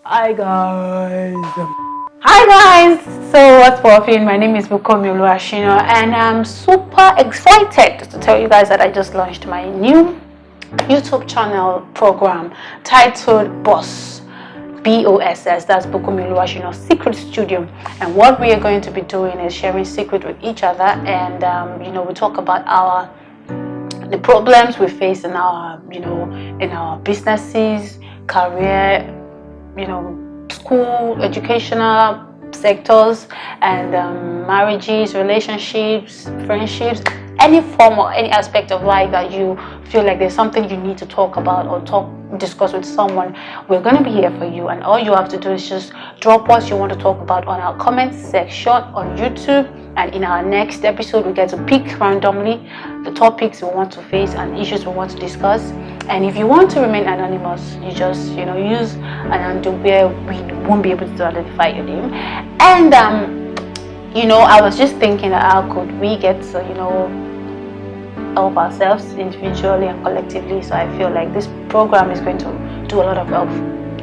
Hi guys. Hi guys. So what's poppin'? My name is Bukunmi Oluwasina and I'm super excited to tell you guys that I just launched my new YouTube channel program titled Boss. BOSS, that's Bukunmi Oluwasina Secret Studio. And what we are going to be doing is sharing secret with each other, and we talk about the problems we face in our businesses, career, school, educational sectors, and marriages, relationships, friendships, any form or any aspect of life that you feel like there's something you need to talk about or discuss with someone. We're going to be here for you, and all you have to do is just drop what you want to talk about on our comments section on YouTube, and in our next episode we get to pick randomly the topics we want to face and issues we want to discuss. And if you want to remain anonymous, you just use an handle where we won't be able to identify your name. And I was just thinking that how could we get to help ourselves individually and collectively. So I feel like this program is going to do a lot of help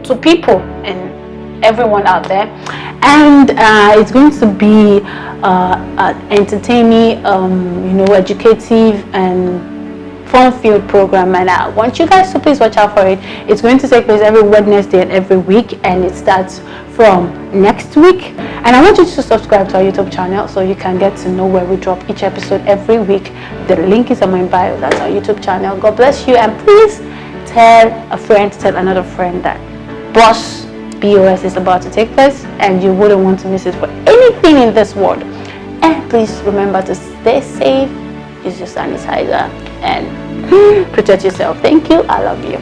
to people and everyone out there, and it's going to be entertaining, educative and fun-filled program, and I want you guys to please watch out for it. It's going to take place every Wednesday and every week, and it starts from next week. And I want you to subscribe to our YouTube channel so you can get to know where we drop each episode every week. The link is on my bio. That's our YouTube channel. God bless you, and please tell another friend that BOSS is about to take place, and you wouldn't want to miss it for anything in this world. And please remember to stay safe, use your sanitizer, and protect yourself. Thank you. I love you.